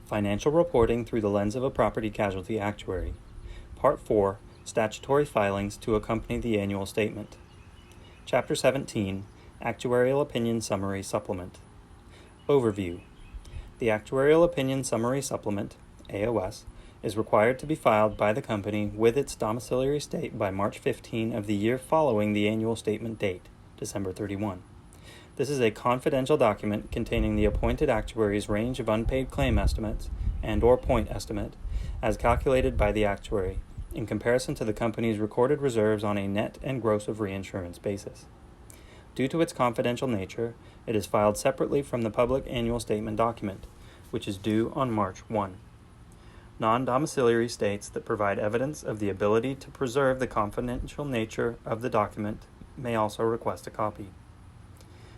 Financial Reporting Through the Lens of a Property Casualty Actuary. Part 4, Statutory Filings to Accompany the Annual Statement. Chapter 17, Actuarial Opinion Summary Supplement. Overview. The Actuarial Opinion Summary Supplement, AOS, is required to be filed by the company with its domiciliary state by March 15 of the year following the annual statement date, December 31. This is a confidential document containing the appointed actuary's range of unpaid claim estimates and/or point estimate as calculated by the actuary in comparison to the company's recorded reserves on a net and gross of reinsurance basis. Due to its confidential nature, it is filed separately from the public annual statement document, which is due on March 1. Non-domiciliary states that provide evidence of the ability to preserve the confidential nature of the document may also request a copy.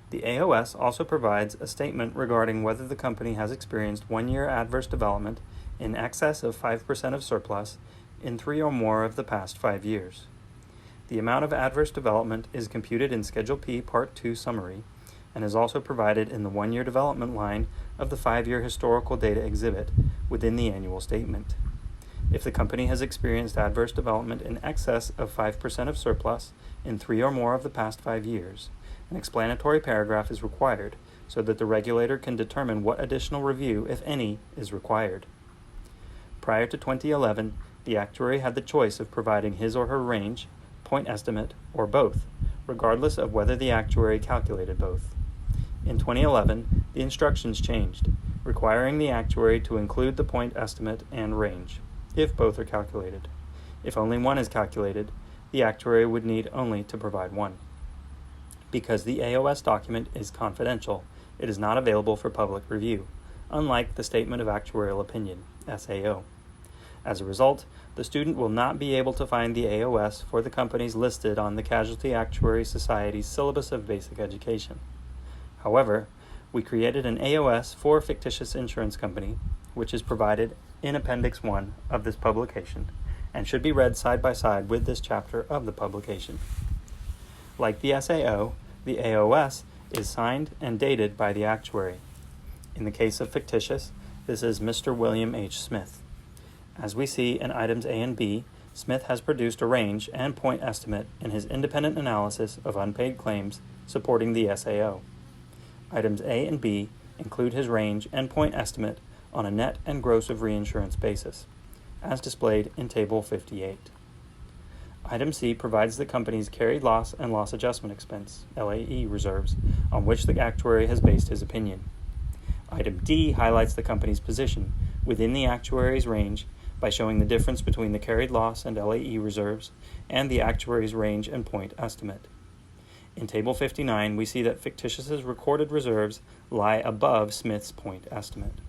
The AOS also provides a statement regarding whether the company has experienced one-year adverse development in excess of 5% of surplus in 3 or more of the past 5 years. The amount of adverse development is computed in Schedule P Part 2 Summary and is also provided in the one-year development line of the 5-year historical data exhibit within the annual statement. If the company has experienced adverse development in excess of 5% of surplus in 3 or more of the past 5 years, an explanatory paragraph is required so that the regulator can determine what additional review, if any, is required. Prior to 2011, the actuary had the choice of providing his or her range, point estimate, or both, regardless of whether the actuary calculated both. In 2011, the instructions changed, requiring the actuary to include the point estimate and range, if both are calculated. If only one is calculated, the actuary would need only to provide one. Because the AOS document is confidential, it is not available for public review, unlike the Statement of Actuarial Opinion, SAO. As a result, the student will not be able to find the AOS for the companies listed on the Casualty Actuary Society's Syllabus of Basic Education. However, we created an AOS for a fictitious insurance company, which is provided in Appendix 1 of this publication, and should be read side by side with this chapter of the publication. Like the SAO, the AOS is signed and dated by the actuary. In the case of fictitious, this is Mr. William H. Smith. As we see in items A and B, Smith has produced a range and point estimate in his independent analysis of unpaid claims supporting the SAO. Items A and B include his range and point estimate on a net and gross of reinsurance basis, as displayed in Table 58. Item C provides the company's carried loss and loss adjustment expense, LAE, reserves, on which the actuary has based his opinion. Item D highlights the company's position within the actuary's range by showing the difference between the carried loss and LAE reserves and the actuary's range and point estimate. In Table 59, we see that fictitious's recorded reserves lie above Smith's point estimate.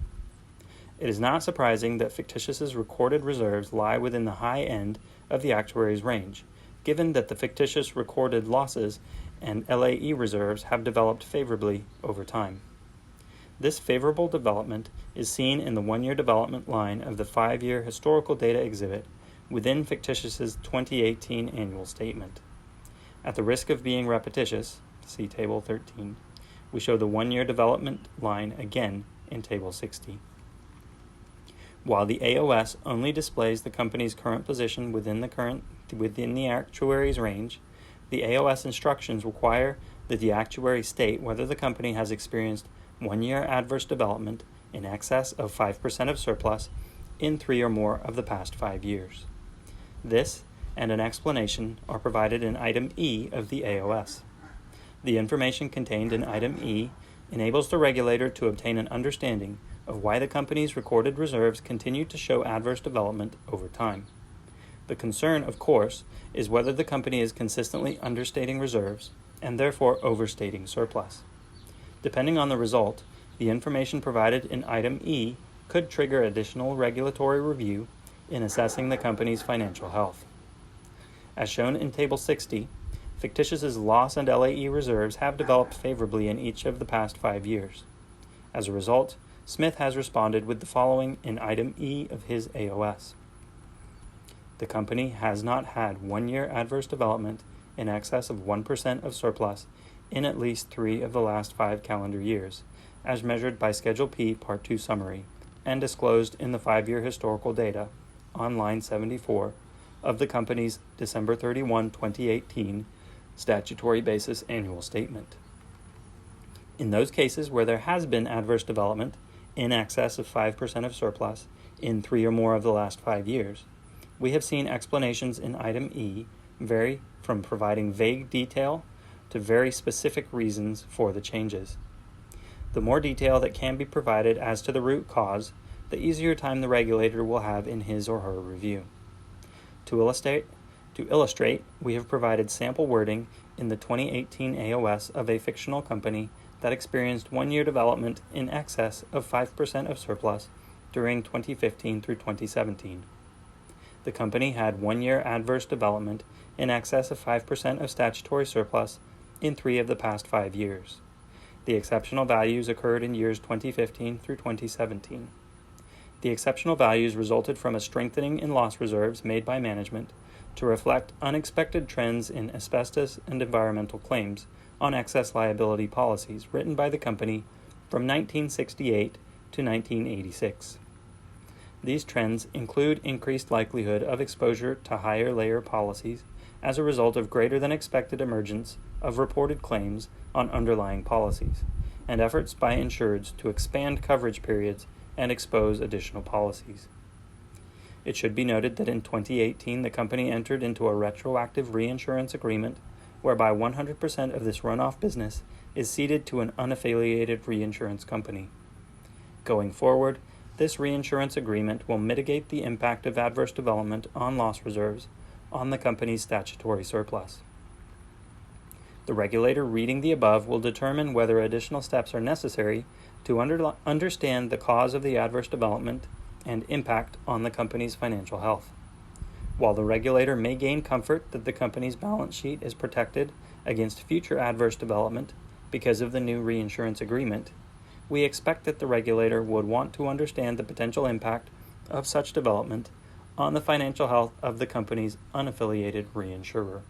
It is not surprising that fictitious's recorded reserves lie within the high end of the actuary's range, given that the fictitious recorded losses and LAE reserves have developed favorably over time. This favorable development is seen in the one-year development line of the 5-year historical data exhibit within fictitious's 2018 annual statement. At the risk of being repetitious, see Table 13, we show the one-year development line again in Table 60. While the AOS only displays the company's current position within the actuary's range, the AOS instructions require that the actuary state whether the company has experienced one-year adverse development in excess of 5% of surplus in 3 or more of the past 5 years. This and an explanation are provided in Item E of the AOS. The information contained in Item E enables the regulator to obtain an understanding of why the company's recorded reserves continue to show adverse development over time. The concern, of course, is whether the company is consistently understating reserves and therefore overstating surplus. Depending on the result, the information provided in Item E could trigger additional regulatory review in assessing the company's financial health. As shown in Table 60, fictitious's loss and LAE reserves have developed favorably in each of the past 5 years. As a result, Smith has responded with the following in Item E of his AOS. The company has not had one-year adverse development in excess of 1% of surplus in at least 3 of the last 5 calendar years, as measured by Schedule P Part 2 Summary and disclosed in the 5-year historical data on line 74 of the company's December 31, 2018 statutory basis annual statement. In those cases where there has been adverse development in excess of 5% of surplus in 3 or more of the last 5 years, we have seen explanations in item E vary from providing vague detail to very specific reasons for the changes. The more detail that can be provided as to the root cause, the easier time the regulator will have in his or her review. To illustrate, we have provided sample wording in the 2018 AOS of a fictional company that experienced 1-year development in excess of 5% of surplus during 2015 through 2017. The company had 1-year adverse development in excess of 5% of statutory surplus in 3 of the past 5 years. The exceptional values occurred in years 2015 through 2017. The exceptional values resulted from a strengthening in loss reserves made by management to reflect unexpected trends in asbestos and environmental claims on excess liability policies written by the company from 1968 to 1986. These trends include increased likelihood of exposure to higher layer policies as a result of greater than expected emergence of reported claims on underlying policies, and efforts by insureds to expand coverage periods and expose additional policies. It should be noted that in 2018 the company entered into a retroactive reinsurance agreement whereby 100% of this runoff business is ceded to an unaffiliated reinsurance company. Going forward, this reinsurance agreement will mitigate the impact of adverse development on loss reserves on the company's statutory surplus. The regulator reading the above will determine whether additional steps are necessary to understand the cause of the adverse development and impact on the company's financial health. While the regulator may gain comfort that the company's balance sheet is protected against future adverse development because of the new reinsurance agreement, we expect that the regulator would want to understand the potential impact of such development on the financial health of the company's unaffiliated reinsurer.